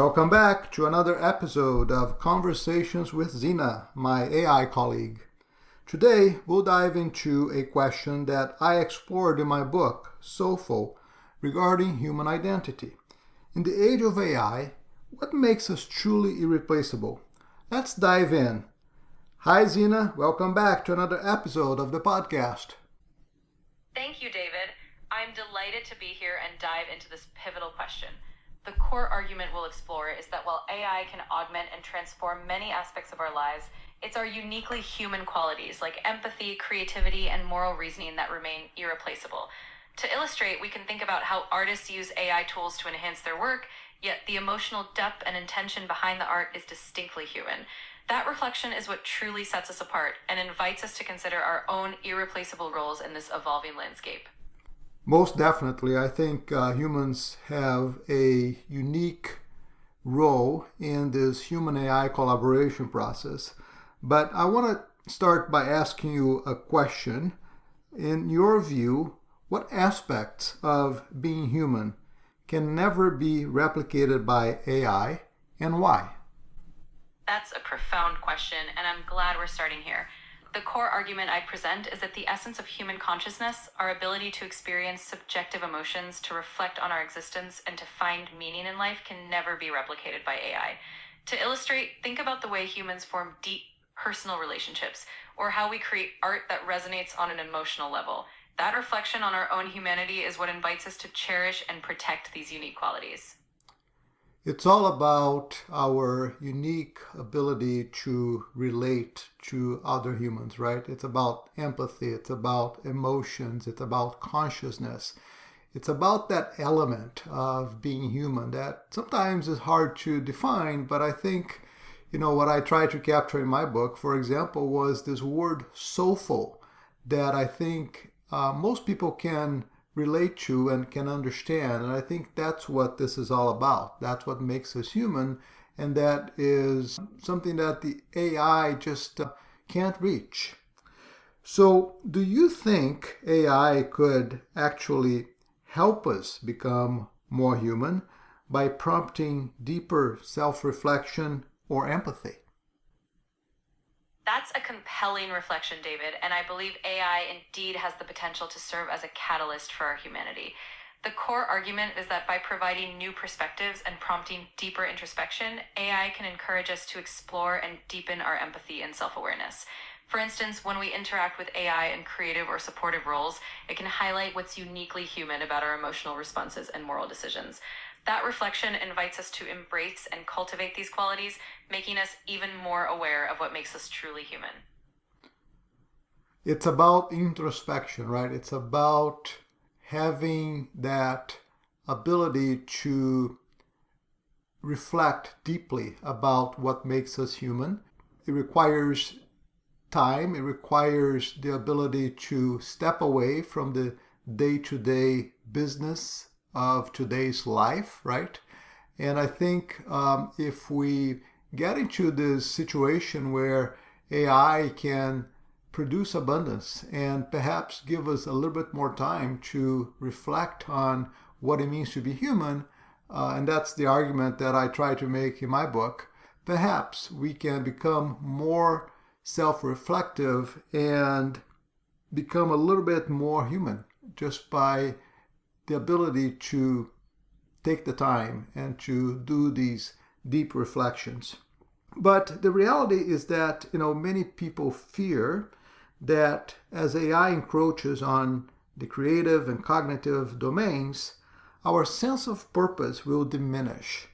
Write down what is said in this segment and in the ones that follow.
Welcome back to another episode of Conversations with Zena, my AI colleague. Today, we'll dive into a question that I explored in my book, Soulful, regarding human identity. In the age of AI, what makes us truly irreplaceable? Let's dive in. Hi, Zena. Welcome back to another episode of the podcast. Thank you, David. I'm delighted to be here and dive into this pivotal question. The core argument we'll explore is that while AI can augment and transform many aspects of our lives, it's our uniquely human qualities like empathy, creativity, and moral reasoning that remain irreplaceable. To illustrate, we can think about how artists use AI tools to enhance their work, yet the emotional depth and intention behind the art is distinctly human. That reflection is what truly sets us apart and invites us to consider our own irreplaceable roles in this evolving landscape. Most definitely, I think humans have a unique role in this human-AI collaboration process. But I want to start by asking you a question. In your view, what aspects of being human can never be replicated by AI and why? That's a profound question, and I'm glad we're starting here. The core argument I present is that the essence of human consciousness, our ability to experience subjective emotions, to reflect on our existence, and to find meaning in life can never be replicated by AI. To illustrate, think about the way humans form deep personal relationships, or how we create art that resonates on an emotional level. That reflection on our own humanity is what invites us to cherish and protect these unique qualities. It's all about our unique ability to relate to other humans, right? It's about empathy, it's about emotions, it's about consciousness. It's about that element of being human that sometimes is hard to define, but I think, what I tried to capture in my book, for example, was this word soulful that I think most people can relate to and can understand. And I think that's what this is all about. That's what makes us human. And that is something that the AI just can't reach. So do you think AI could actually help us become more human by prompting deeper self-reflection or empathy? That's a compelling reflection, David, and I believe AI indeed has the potential to serve as a catalyst for our humanity. The core argument is that by providing new perspectives and prompting deeper introspection, AI can encourage us to explore and deepen our empathy and self-awareness. For instance, when we interact with AI in creative or supportive roles, it can highlight what's uniquely human about our emotional responses and moral decisions. That reflection invites us to embrace and cultivate these qualities, making us even more aware of what makes us truly human. It's about introspection, right? It's about having that ability to reflect deeply about what makes us human. It requires time. It requires the ability to step away from the day-to-day business of today's life, right? And I think if we get into this situation where AI can produce abundance and perhaps give us a little bit more time to reflect on what it means to be human, and that's the argument that I try to make in my book, perhaps we can become more self-reflective and become a little bit more human just by the ability to take the time and to do these deep reflections. But the reality is that, many people fear that as AI encroaches on the creative and cognitive domains, our sense of purpose will diminish.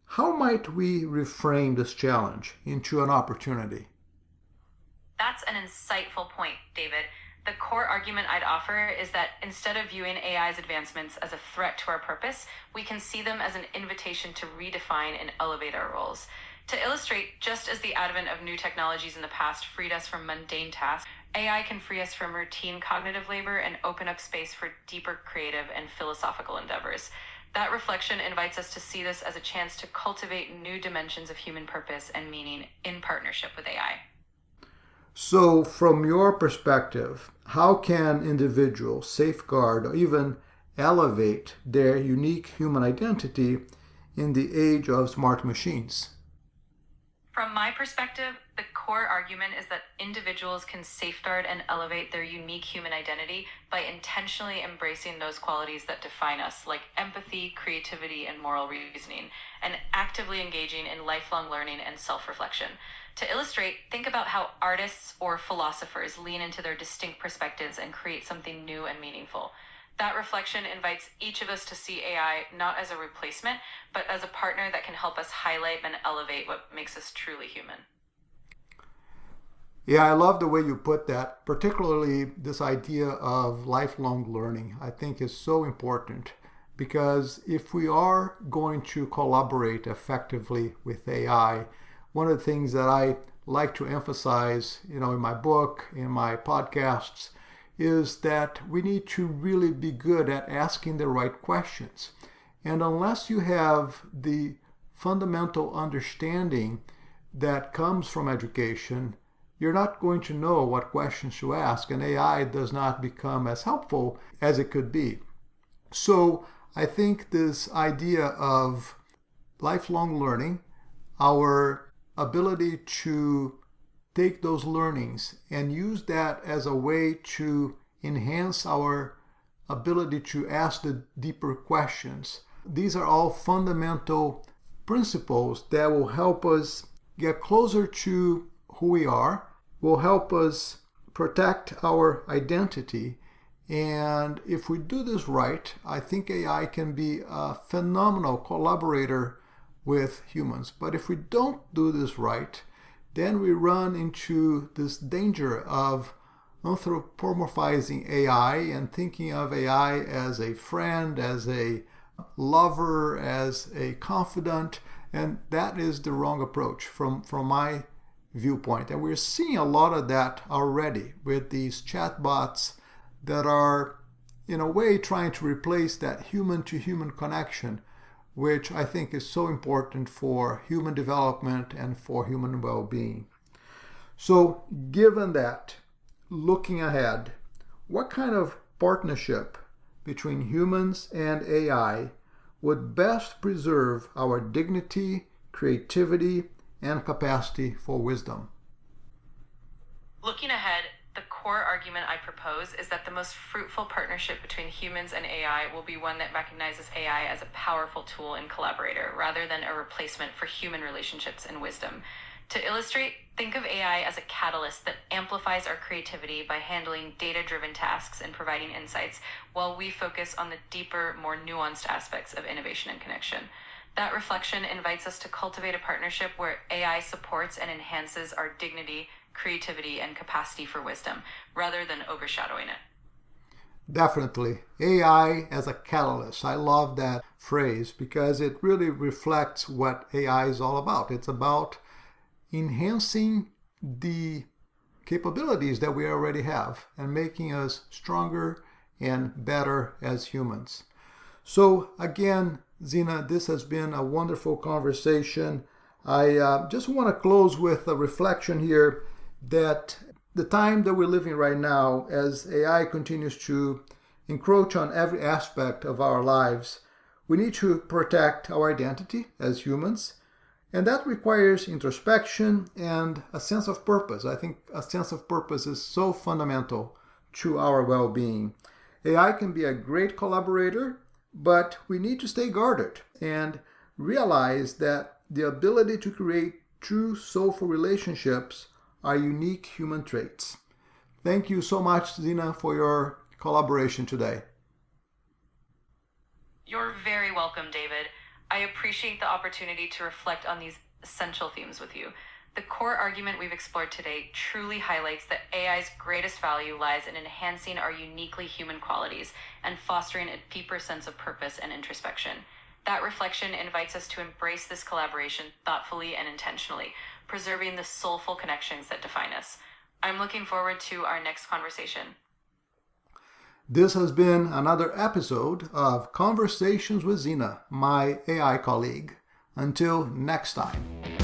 How might we reframe this challenge into an opportunity? That's an insightful point, David. The core argument I'd offer is that instead of viewing AI's advancements as a threat to our purpose, we can see them as an invitation to redefine and elevate our roles. To illustrate, just as the advent of new technologies in the past freed us from mundane tasks, AI can free us from routine cognitive labor and open up space for deeper creative and philosophical endeavors. That reflection invites us to see this as a chance to cultivate new dimensions of human purpose and meaning in partnership with AI. So, from your perspective, how can individuals safeguard or even elevate their unique human identity in the age of smart machines? From my perspective, the core argument is that individuals can safeguard and elevate their unique human identity by intentionally embracing those qualities that define us, like empathy, creativity, and moral reasoning, and actively engaging in lifelong learning and self-reflection. To illustrate, think about how artists or philosophers lean into their distinct perspectives and create something new and meaningful. That reflection invites each of us to see AI not as a replacement, but as a partner that can help us highlight and elevate what makes us truly human. Yeah, I love the way you put that, particularly this idea of lifelong learning. I think is so important because if we are going to collaborate effectively with AI, one of the things that I like to emphasize, in my book, in my podcasts, is that we need to really be good at asking the right questions. And unless you have the fundamental understanding that comes from education, you're not going to know what questions to ask, and AI does not become as helpful as it could be. So I think this idea of lifelong learning, our ability to take those learnings and use that as a way to enhance our ability to ask the deeper questions. These are all fundamental principles that will help us get closer to who we are, will help us protect our identity. And if we do this right, I think AI can be a phenomenal collaborator with humans. But if we don't do this right, then we run into this danger of anthropomorphizing AI and thinking of AI as a friend, as a lover, as a confidant, and that is the wrong approach from my viewpoint. And we're seeing a lot of that already with these chatbots that are, in a way, trying to replace that human-to-human connection, which I think is so important for human development and for human well-being. So, given that, looking ahead, what kind of partnership between humans and AI would best preserve our dignity, creativity, and capacity for wisdom? Looking ahead, the core argument I propose is that the most fruitful partnership between humans and AI will be one that recognizes AI as a powerful tool and collaborator, rather than a replacement for human relationships and wisdom. To illustrate, think of AI as a catalyst that amplifies our creativity by handling data-driven tasks and providing insights, while we focus on the deeper, more nuanced aspects of innovation and connection. That reflection invites us to cultivate a partnership where AI supports and enhances our dignity, creativity, and capacity for wisdom, rather than overshadowing it. Definitely. AI as a catalyst. I love that phrase because it really reflects what AI is all about. It's about enhancing the capabilities that we already have and making us stronger and better as humans. So again, Zena, this has been a wonderful conversation. I just want to close with a reflection here that the time that we're living right now, as AI continues to encroach on every aspect of our lives, we need to protect our identity as humans. And that requires introspection and a sense of purpose. I think a sense of purpose is so fundamental to our well-being. AI can be a great collaborator, but we need to stay guarded and realize that the ability to create true soulful relationships are unique human traits. Thank you so much, Zena, for your collaboration today. You're very welcome, David. I appreciate the opportunity to reflect on these essential themes with you. The core argument we've explored today truly highlights that AI's greatest value lies in enhancing our uniquely human qualities and fostering a deeper sense of purpose and introspection. That reflection invites us to embrace this collaboration thoughtfully and intentionally, preserving the soulful connections that define us. I'm looking forward to our next conversation. This has been another episode of Conversations with Zena, my AI colleague. Until next time.